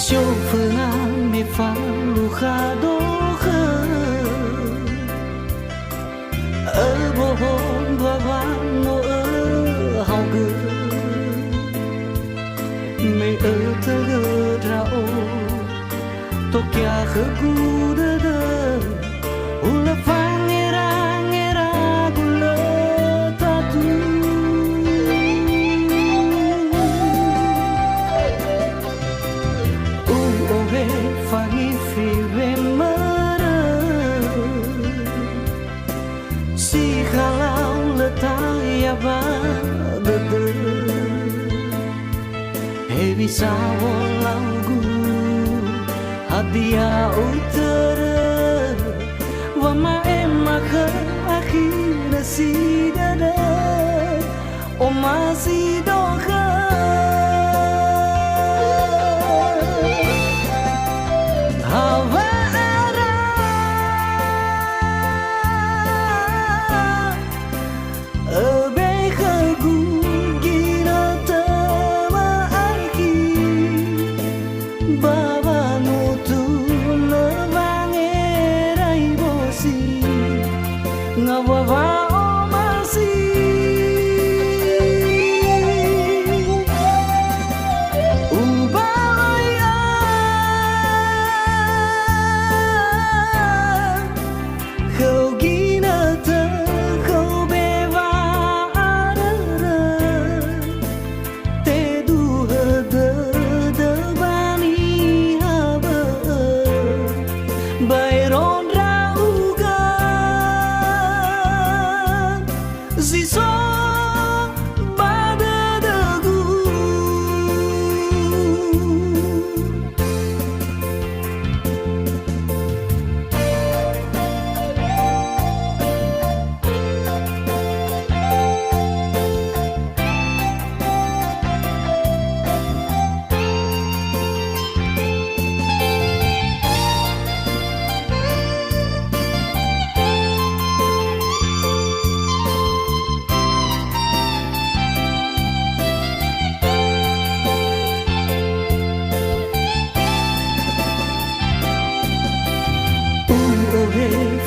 Chauffeur me falo khado khơ bohong dua no hau gơ me thơ rao to kya khơ gu de ula fangera ngera gula tatu fangi fi remara si kalau letai aba de heavy sawolangu hadia utara wama emaka akhir si dada o masih doha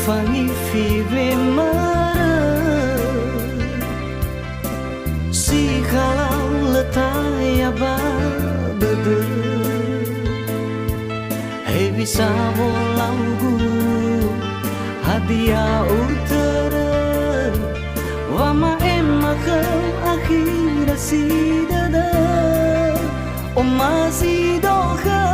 fangi fi remara si kalau letai aba de heavy sawolangu hadia utara wama emaka akhir si dada o masih doha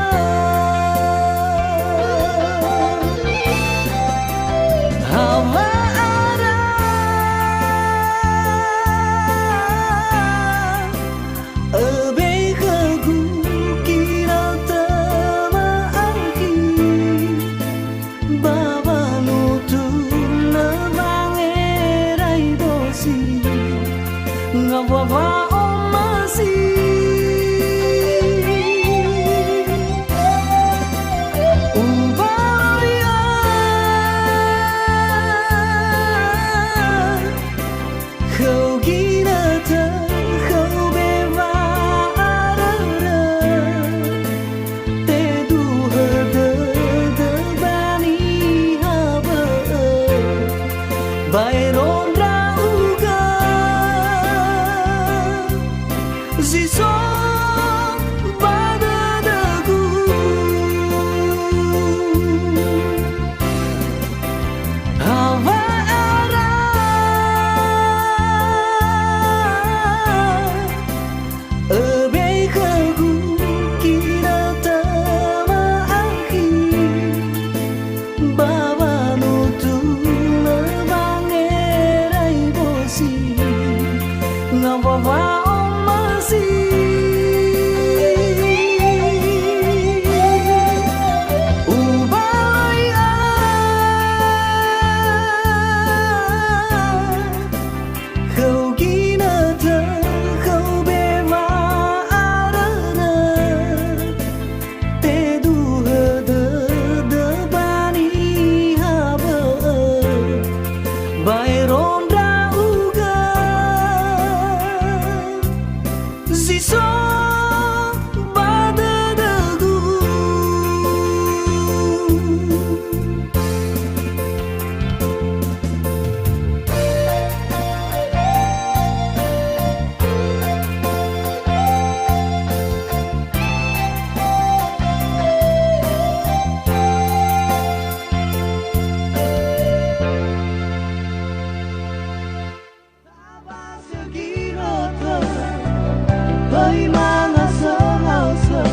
bagaimana selasa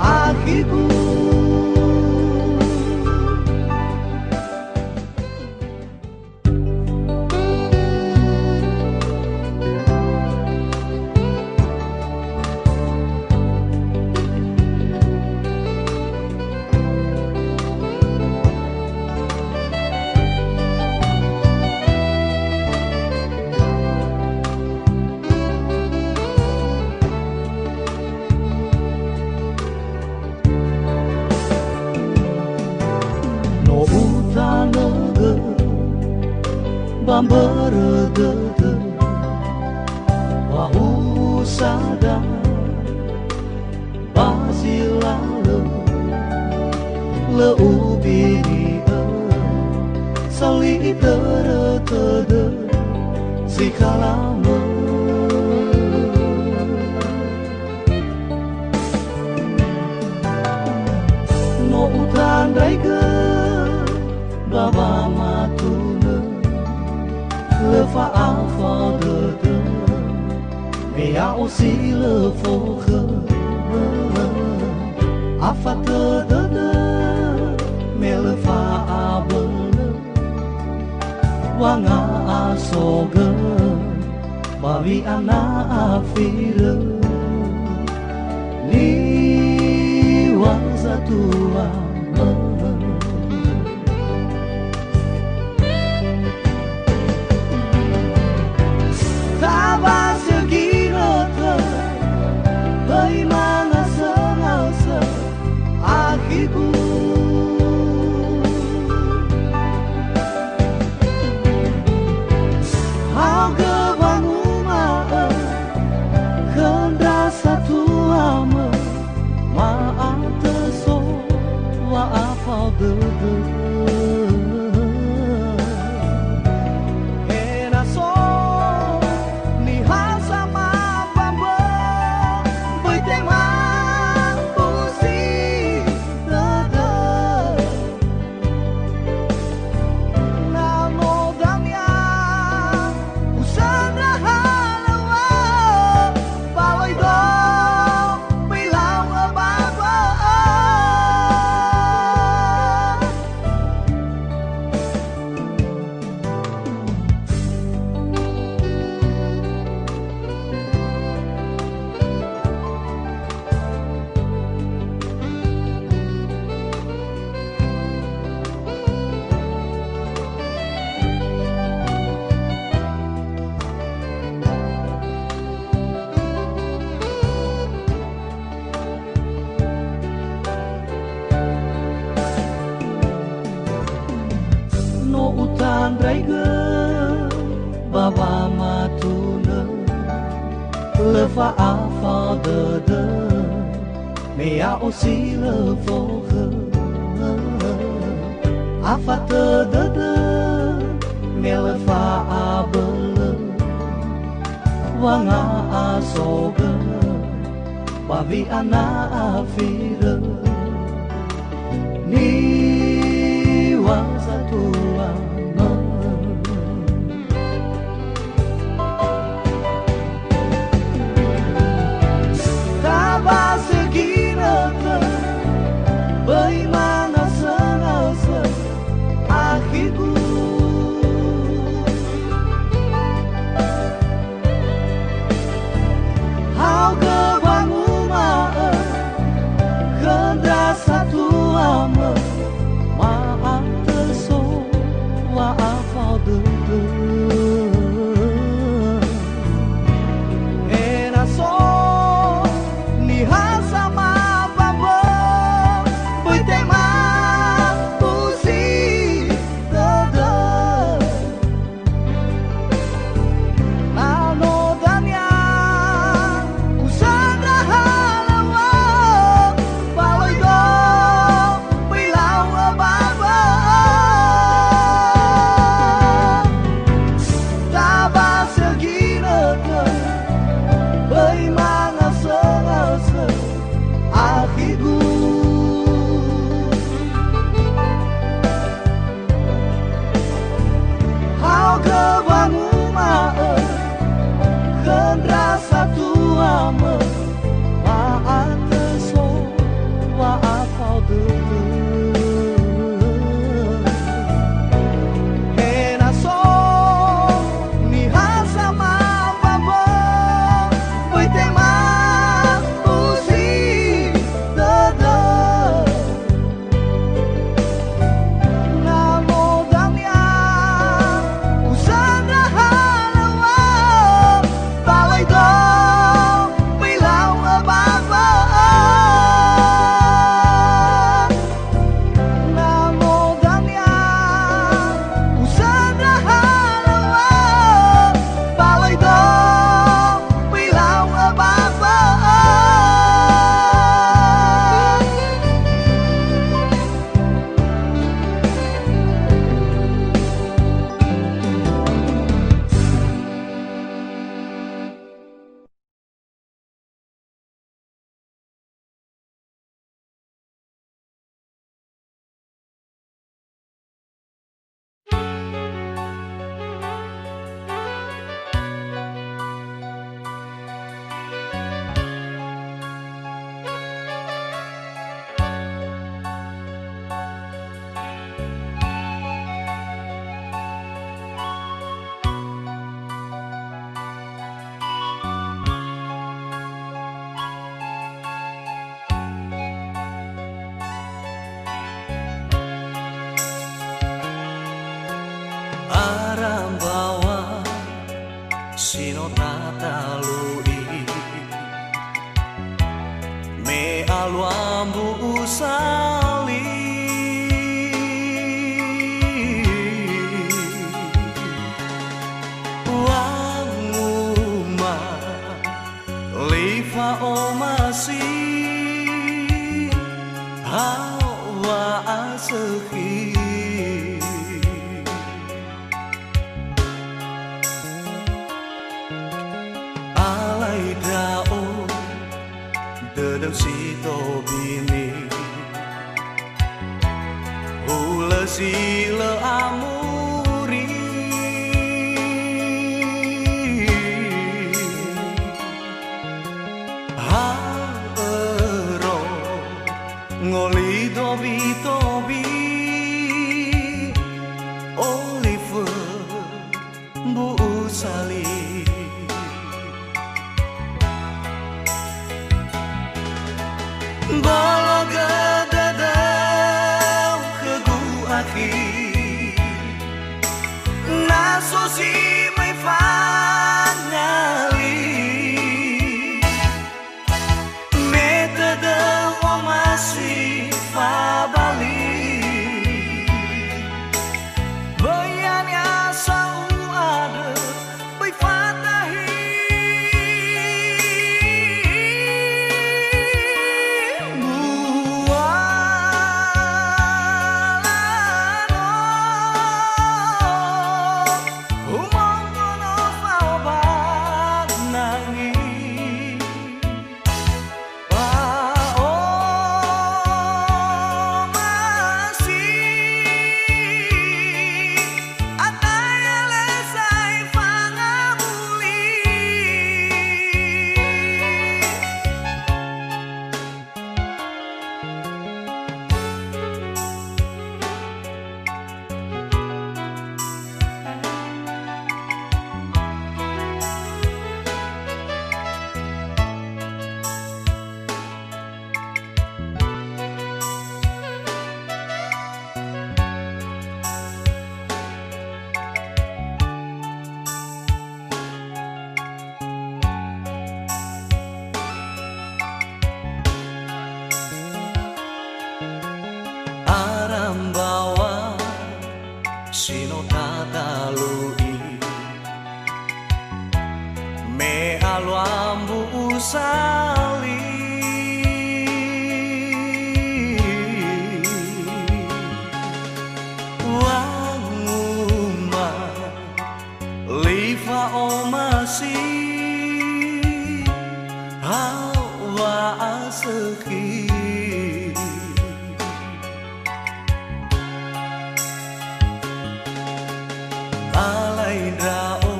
akhirku. Bamberede wau sada basilale le ubini sali tere si kalame no utan daige baba matune le fa alfa de mais y'a aussi le faux afa de mais le fa abele wanga asoge bawi ana afire ni wazatua bagaimana selasa akhirku. Hau kebangunan hendak satu ama maaf teso maaf au dede utan draige baba matune le fa alfa de mais y'a aussi le faux afa de mais le fa abele wanga asoge bawi ana afire ni wazatua bagaimana selasa akhirku. Hau kebangunan hendak satu ama maaf teso Liva o masih hawa asehi alai dao dedang si to bini hula sila amuri haero ngoli dobi tobi Oliver bu sali bolo gadadau ke gu aki naso si mai fanali metode o masih fabali bayanya sau ada bai fatahi Arambawa sino tatalui me aluambu usali wanguma liva o masih hawa aseki alai dao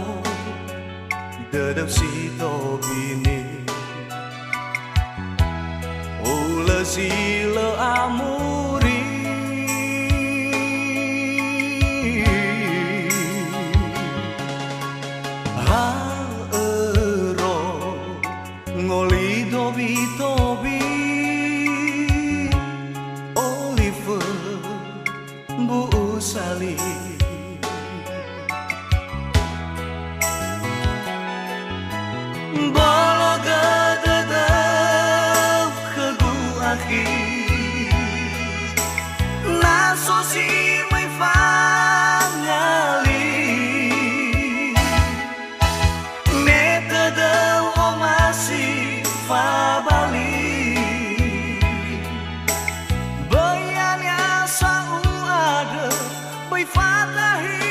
dedap si to bini ula sila amuri haero ngoli dobi tobi Oliver bu sali bolo gadadau ke gu aki naso si mai fangali metode o masih fabali bayanya sau ada bai fatahi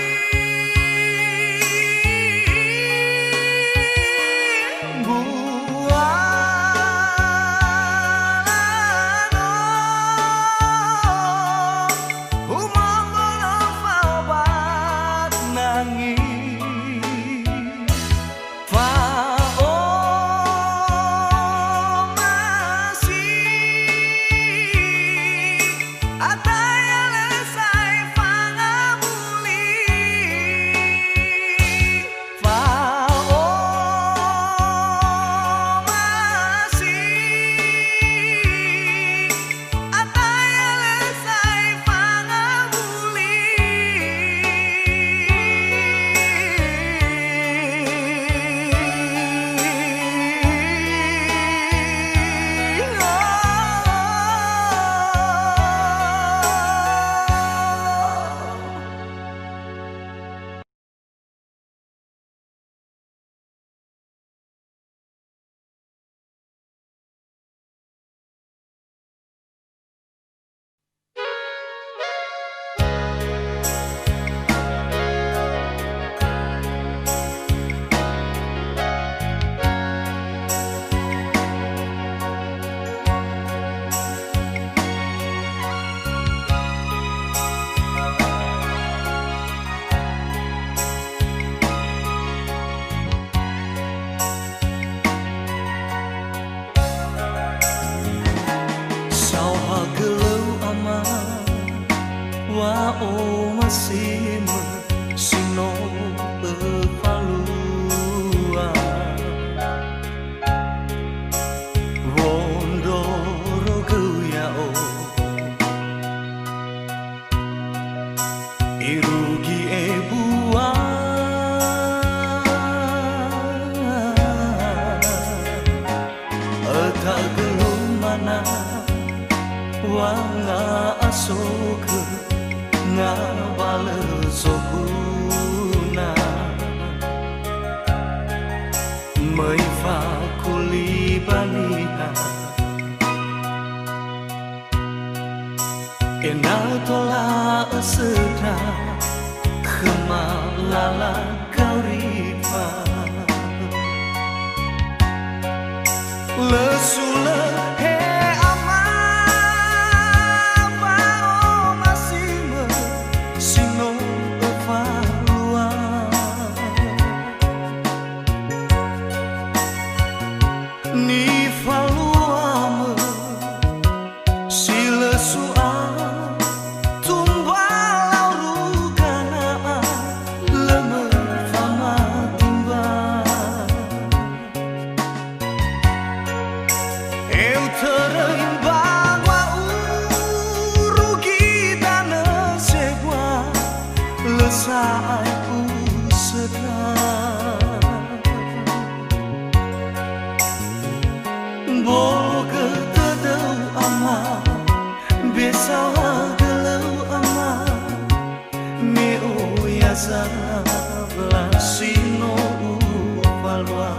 o masima sino palua wondoro kuya o irugi ebua atagelumana wanga asoke ngabale sokuna mai fa kulibaniha ena tola aseda kemalala kauripa lesula he ama ba o masima sino falua ni falua me sila sua Lesai usedar bolo ketedau ama bisa gelau ama me oyasa lasino palwa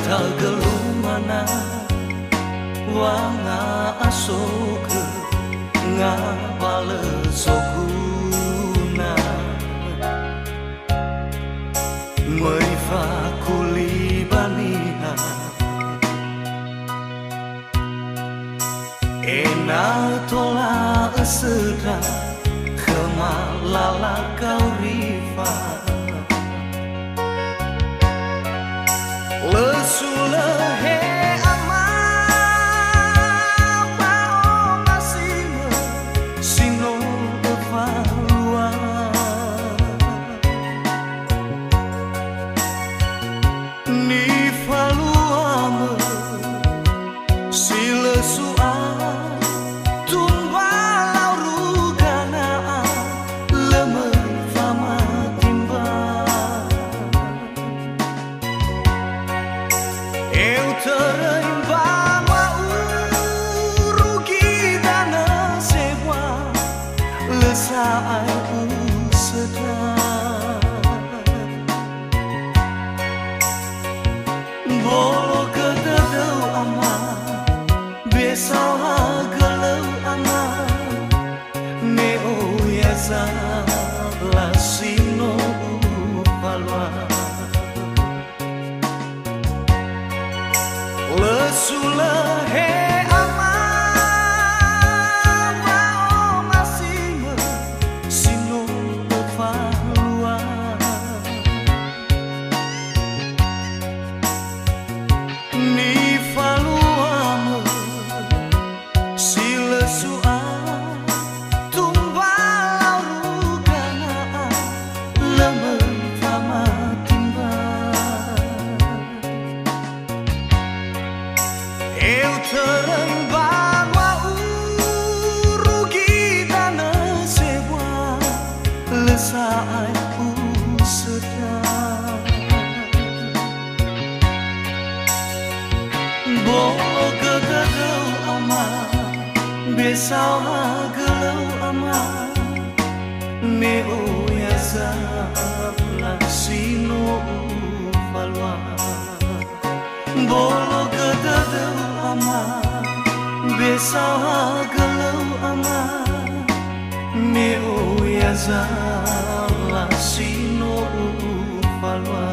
tagelumana wanga asoke ngabale sokuna mai fa kulibaniha ena tola aseda kemalala kaurifa lesula he ama ba o masima sino falua ni falua me sila sua tumba laurugana lemah fama timba eu terimbang rugi dana sewa lesai usedar bolo ketedau ama besau gelau ama me oyasa lasino palwa lesula he ama ba o masima sino falua ni falua me sila sua tumba laurugana lemah fama timba eu terimbang rugi dana sewa lesai usedar bolo ketedau ama besau gelau ama me oyasa lasino falwa bolo ketedau ama besau gelau ama me oya za la sino falwa.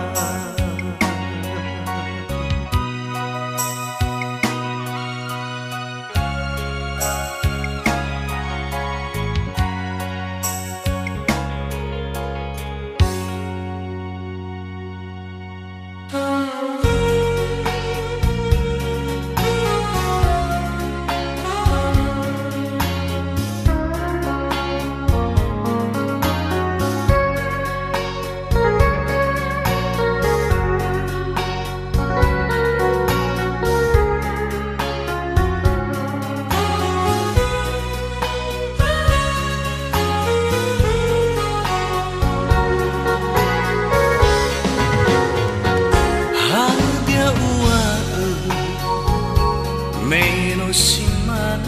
Meno siman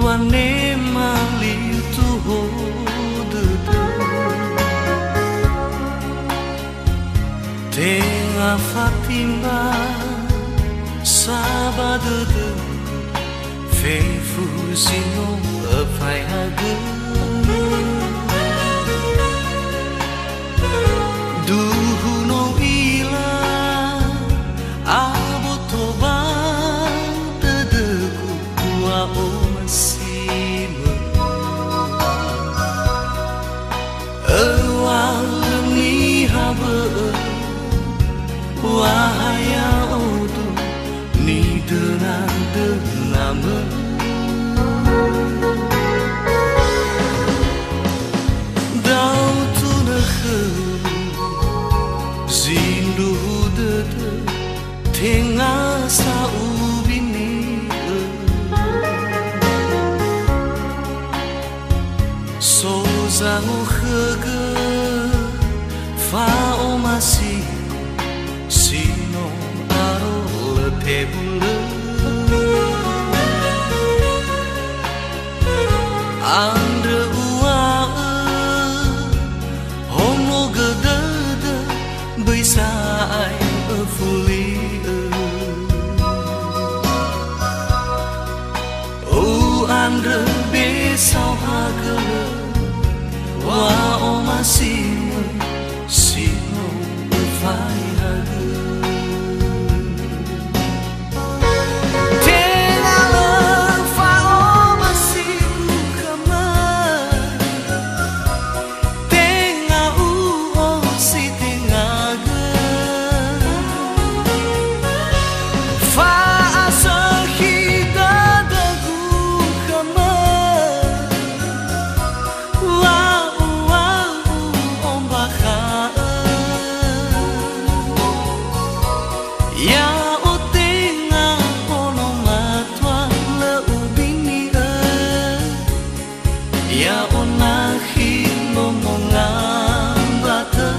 wane maliu tu hodu Tengah Fatima sabadu Feifu sino afai hagu Duhu no ila abotoba o masima awal ni haba wahaya odu ni denang denama dau tu nakhe zindu dede tengah saubini Zangu khege fa o masi sino aro le tebule ande ua homo gedede bisai fuli o ande besau hagele wa o masima sino vai hagu Tena le fa o masimu kama Tenga u o si tenga ge Fa asahida dagu kama Ya o tenga ono matwa le ubini Ya o nahi ngomongan bata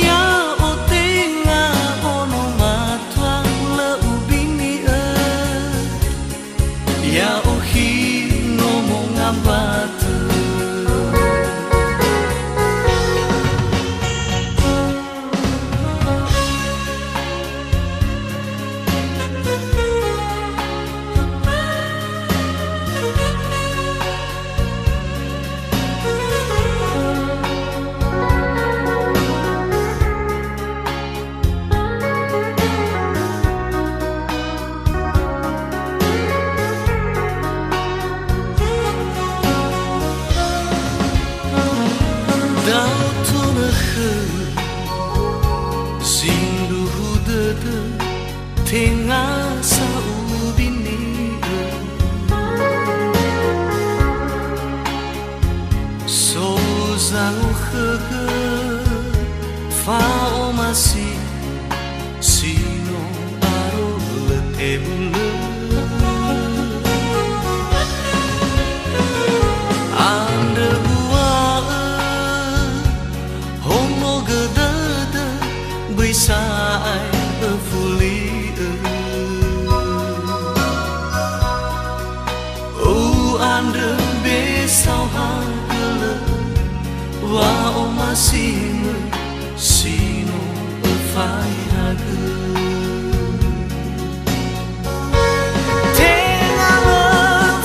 Ya o tenga ono matwa le ubini Ya o hi ngomongan bata Dau tu nakhe zindu dede tengah saubini So zangu khege fa o masi sino aro le tebule Bisai fuli O ande besau hagele wa o masima sino afai hagu Tenga le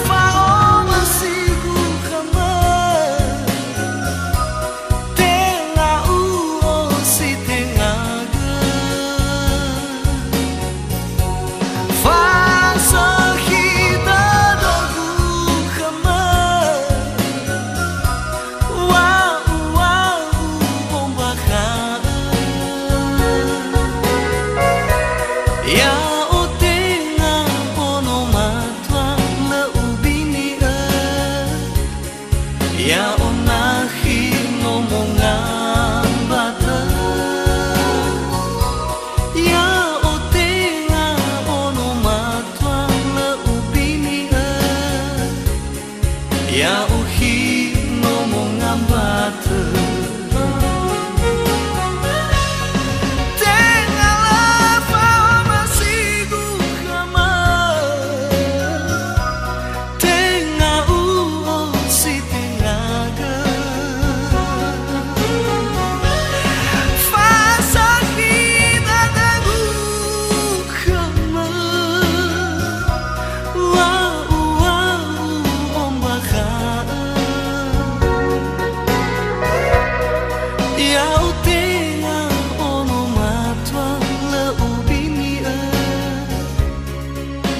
fa o masima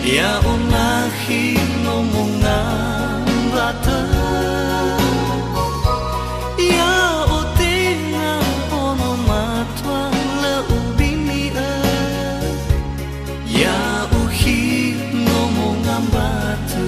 Ya unahi nomongan bata Ya utinga ono matwa leubini Ya uhi nomongan bata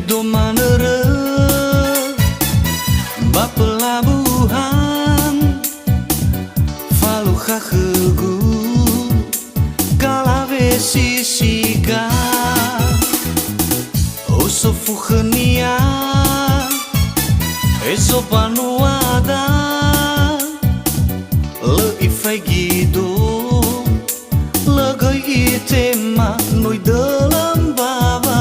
Domanere bapelabuhan faluha hegu kalawe sisiga usufu khenia esopanuada le ifaigido legai itema noi dalam baba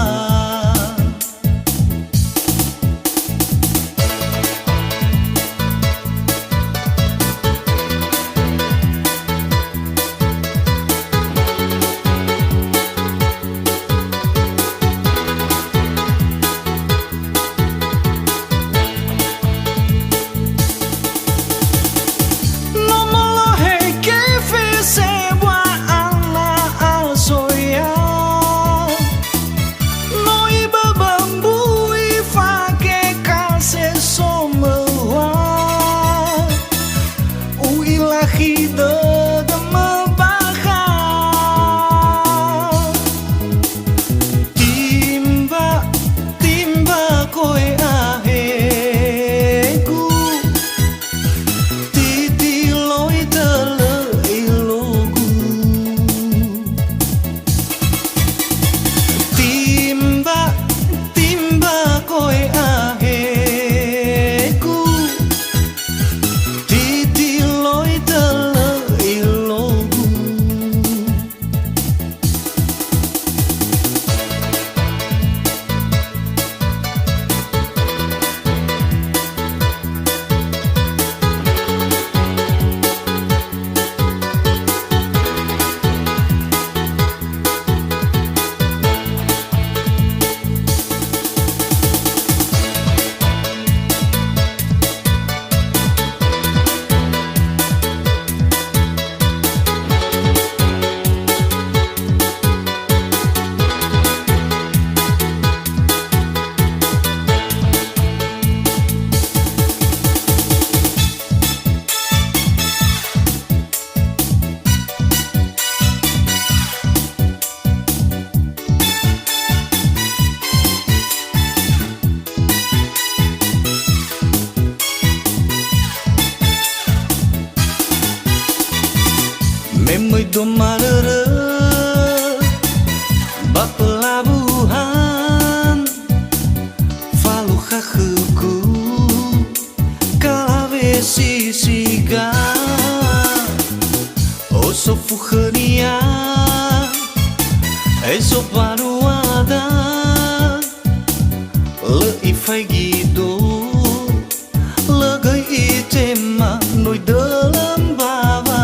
Memoi domanere bapelabuhan faluha hegu kalawe sisiga osofu khenia esopanuada le ifaigido legai itema noi dalam baba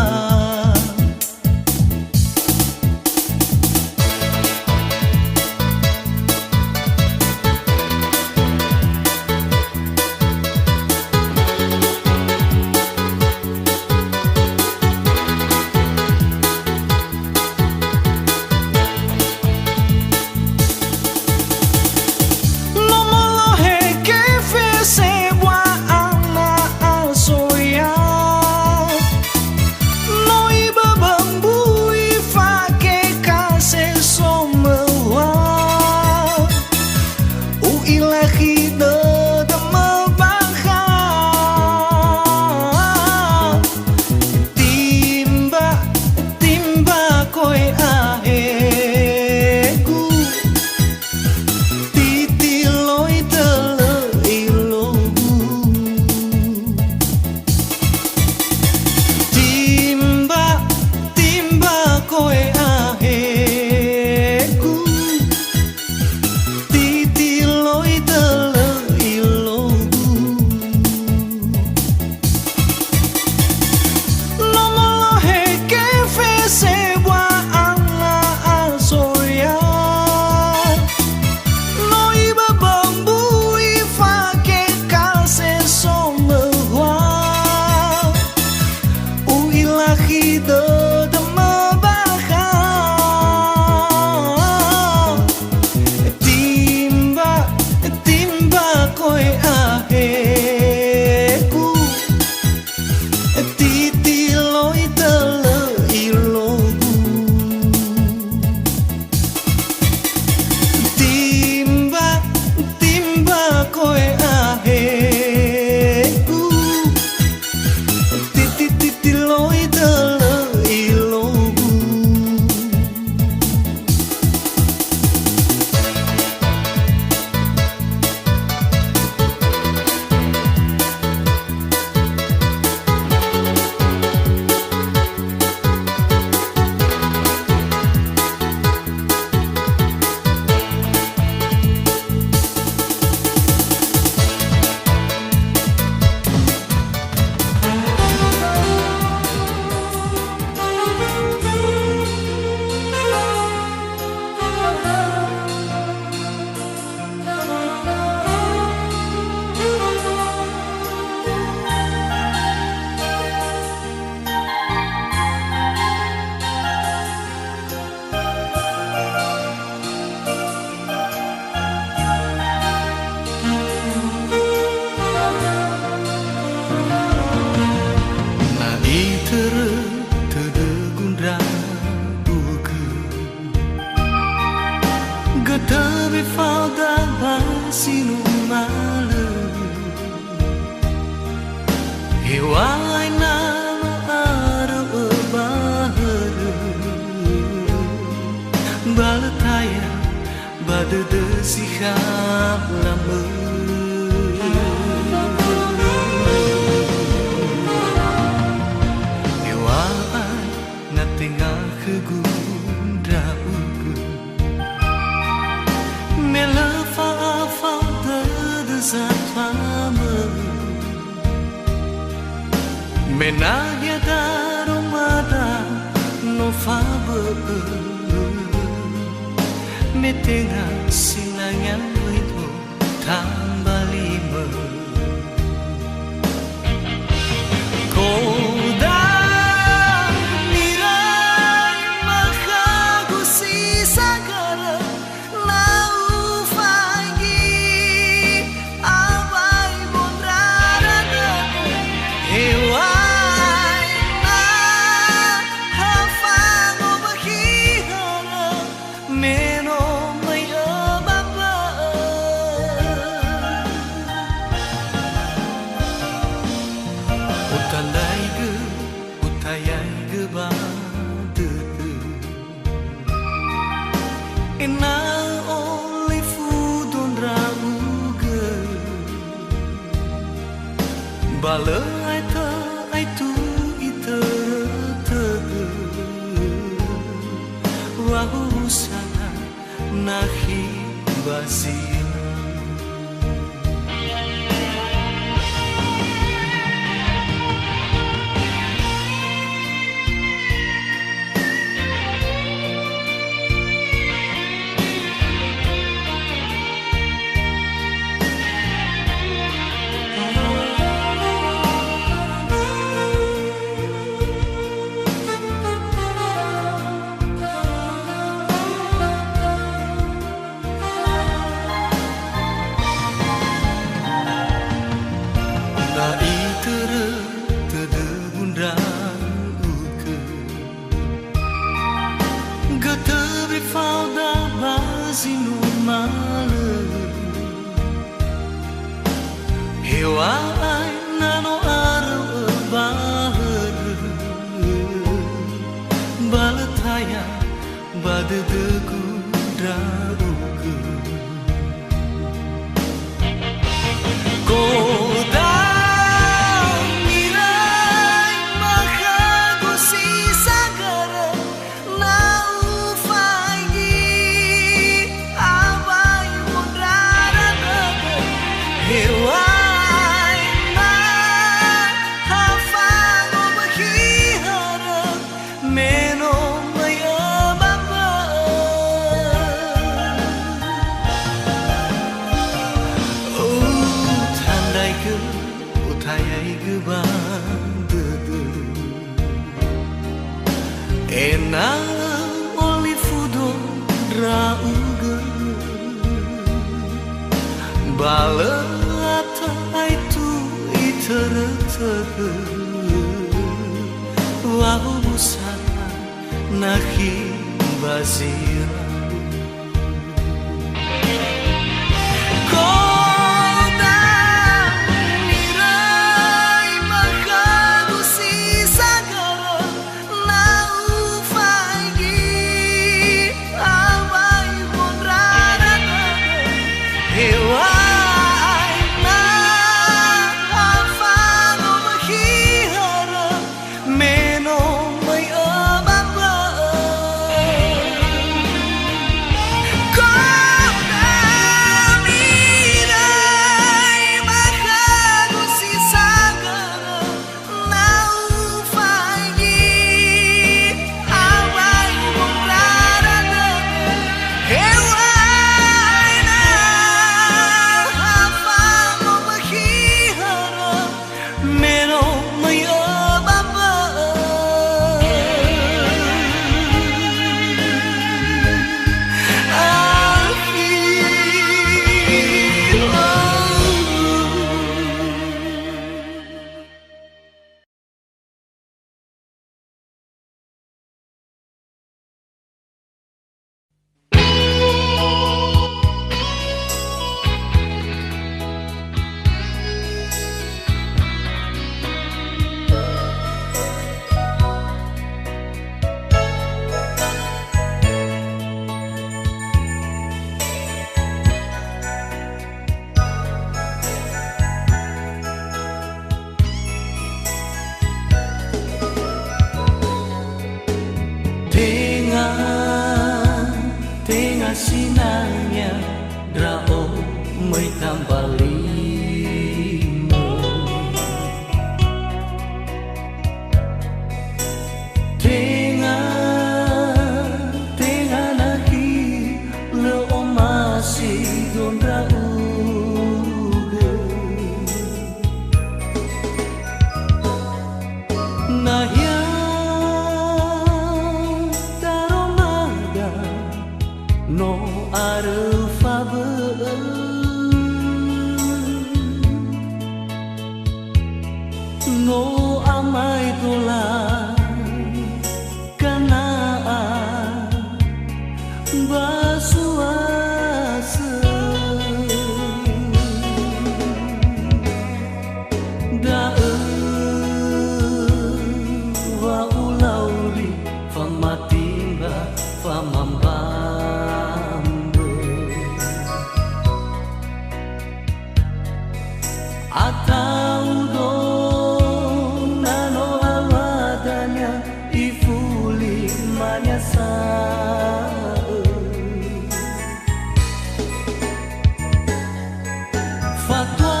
sinu malu Hewai nano ara bahara Balataya badada sihab lama Hewai na tengah kegundra ugu Mela fa de zatlama Menagya darumada no fabe Metenga sinangyan itu tambah lima Koda nirai makagusi sagara Lau fagi awai bondrara Hewa Ina only food on rauga Bala aitu ita Wahu sana nahi basina Sinu malu Hewai nano ara bahar Balataya badada kudra ugu Koda nirai makagusi sagara Lau fagi Hewai na hafang o maghiharap Meno may ababa Tanday ka utayay gabandada Ena oli fudo rauga Bala itu iterata Wahu busana nahi basira Koda nirai makagusi sagara Lau fagi awai bondrara Hewa sinanya drao mới tambah lima tengah lagi leo masih don rauge nah no arfa no amai tulang kanaan basuasa dae wa ulauri famatimba famamba atau donano awadanya ifuli manyasa fatwa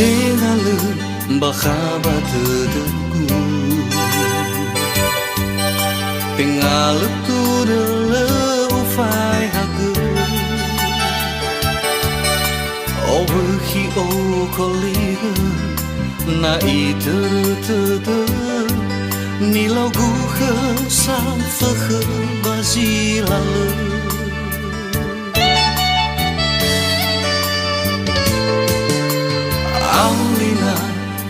Tengalu bakaba terdeku Pengalu tudele ufai hagu Overhi o koliga Na iter Nilau guhe sang fehe bazilale Aulina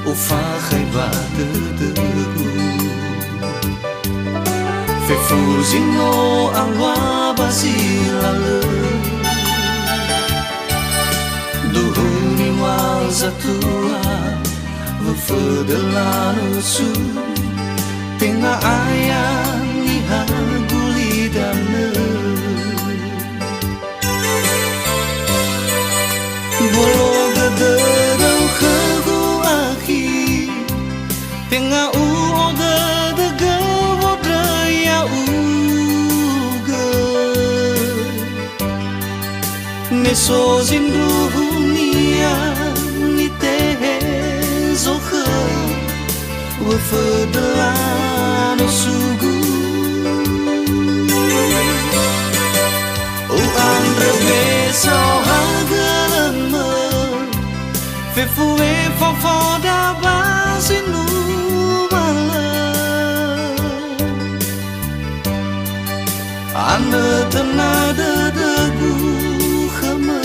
ufahai badegu Fefuzino alwa bazilale Duhuni wazatua Vefedelano su Tenga ayam ni haguli dana Bolo gadarau khagu akhi Tenga uoda daga wadaya uga Neso zindu nia ni tehe zokha Wafadelano sugu O andre besau hagalama Fefue fofoda basinu mala Ane tenada dagu khama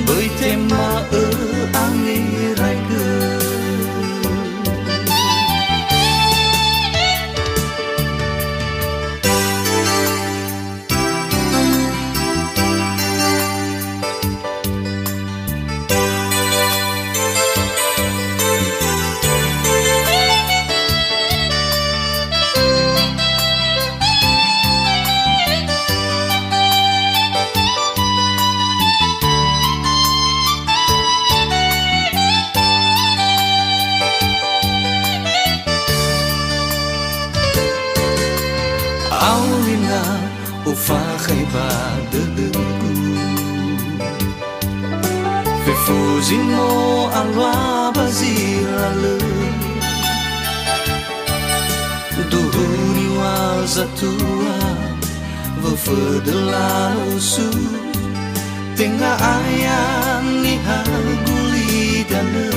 Bởi tema angirai ke Aulina ufahai badegu Fefuzino alwa bazilale Duhuni wazatua Vefedelano su Tenga ayam ni haguli dana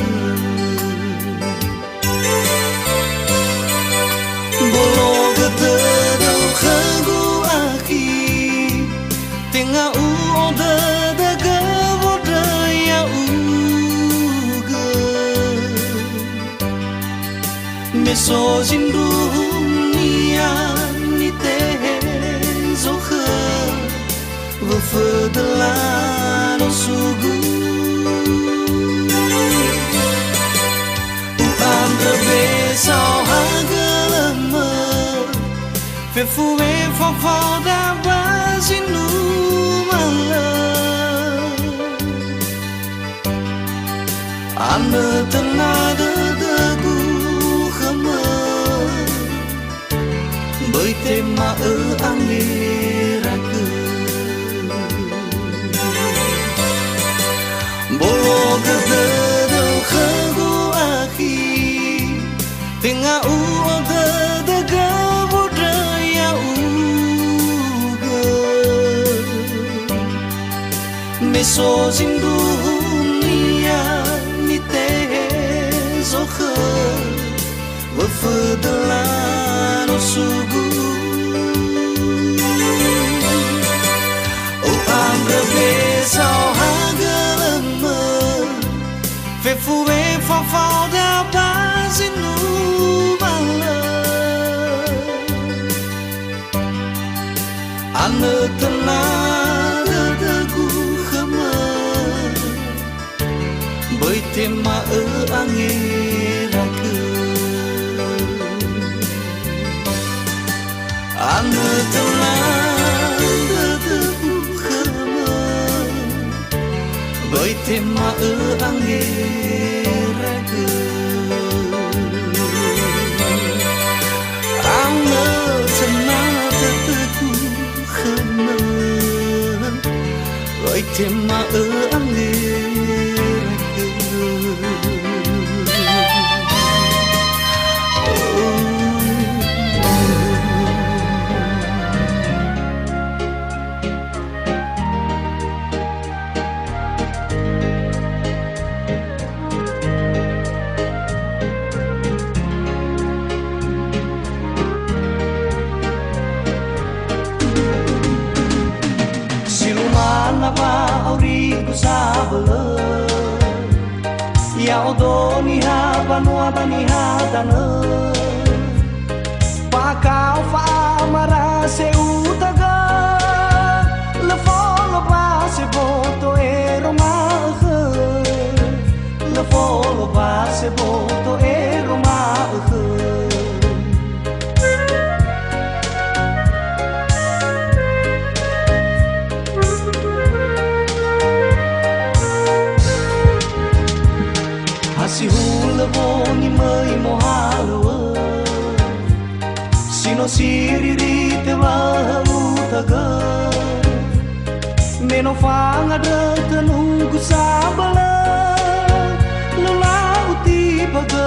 Bolo gadarau khagu akhi Tenga uoda daga wadaya uga Meso zindu nia ni tehe zokha Wafadelano sugu Uandra besau hagalama Fefue fofoda bazinu mala Ane tenada dagu khama Bởi tema angirake Bolo gadarau khagu akhi Tenga uoda daga wadaya uga Meso zindu nia ni tehe zokha Wafadelano sugu O andre besau hagalama Fefue fofoda bazinu mala Ane tenada dagu khama Bởi tema angirake Ane tenada dagu khama Bởi tema angirake Ane tenada dagu khama Bởi tema angirake aurigo sabele ya odoni ha banua bani ha dana pakau fa mara se utaga le folo ba se boto e roma le folo ba se boto e roma si hula boni mai mohalo sino siriri te wa utaga meno fanga de tenunggu sabala lola uti baga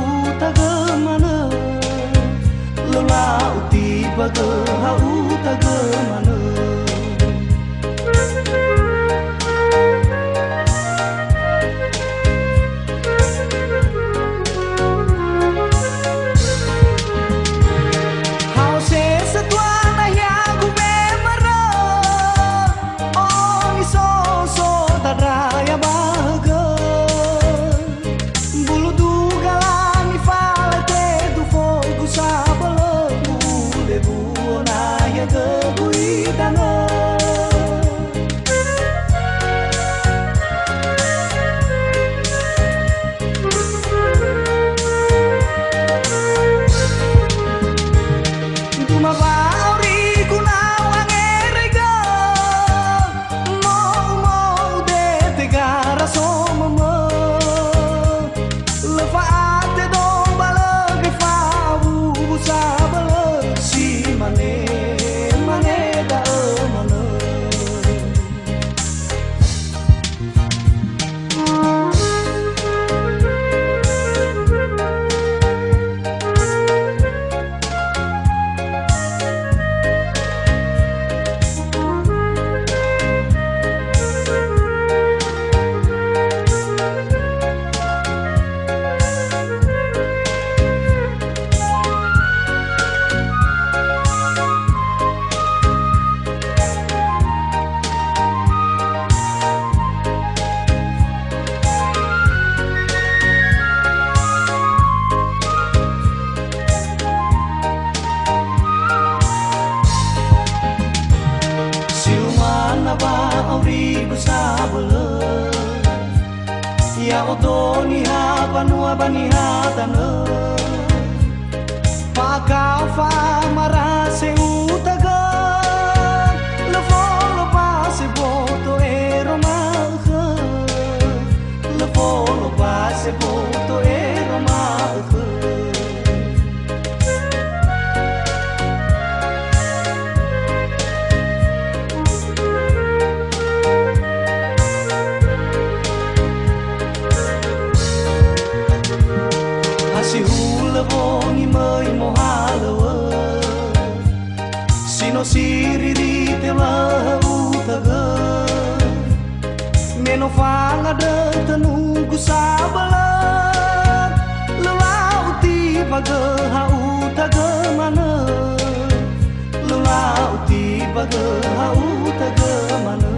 utaga mana lola uti baga utaga mana aurigo sabele ya odoni ha banua bani ha dana pakau fa mara se utaga le folo pa se boto e roma le folo pa se boto e roma si hula boni mai mohalo sino siriri te wa utaga meno fanga de tenunggu sabala lelau ti baga utaga mana lelau ti baga utaga mana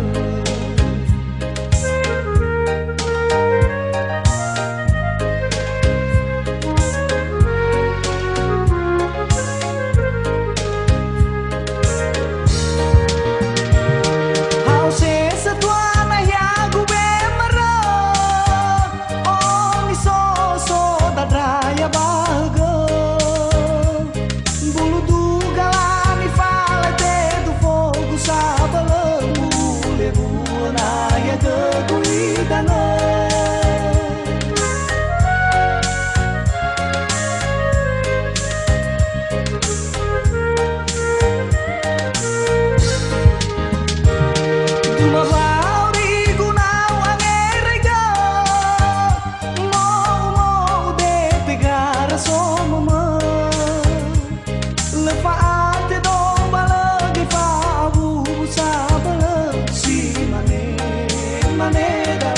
manera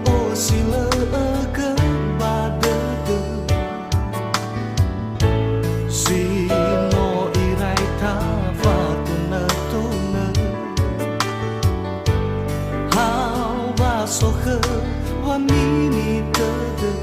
ô xì lơ cơ ba đơ đơ xì no irai tha va tu nơ hao va so khơ va mi ni tơ đơ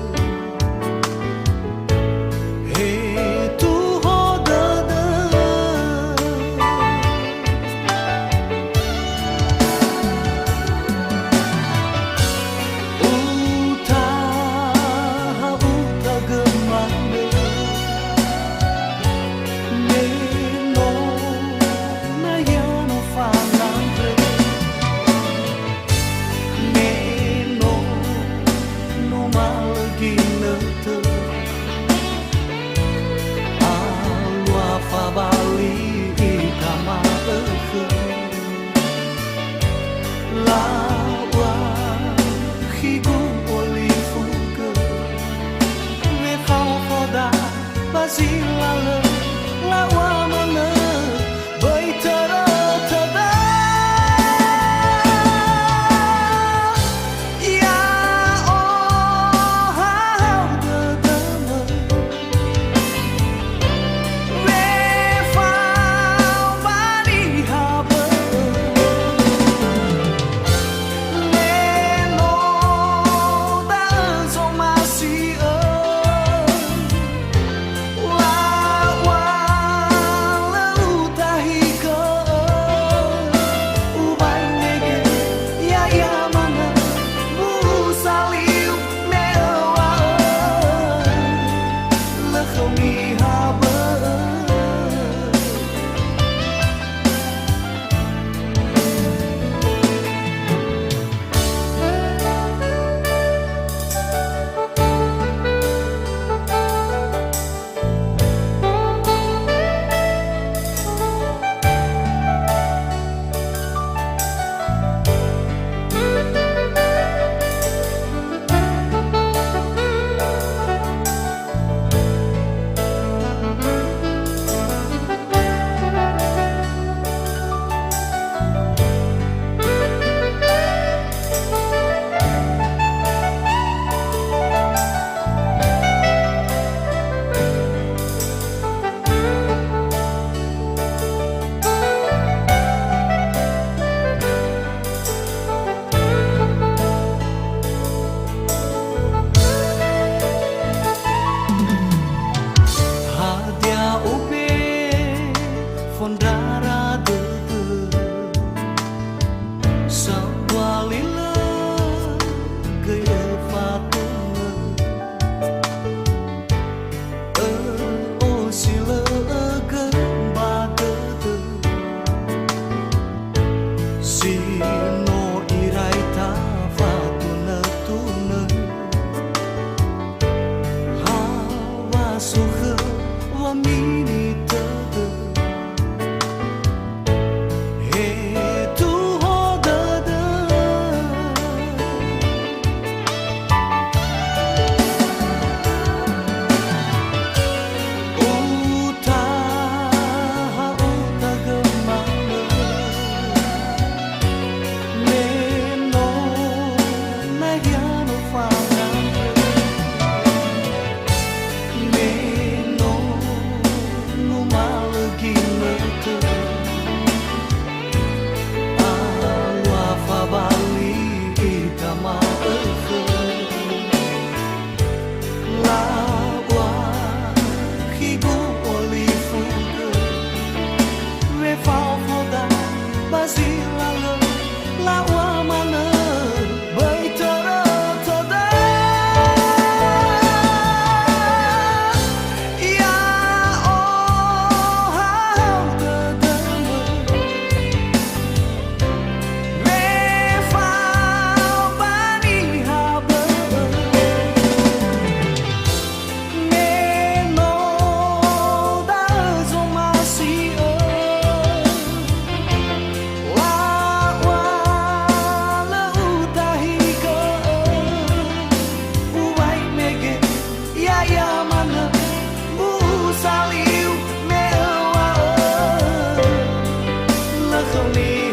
Không đi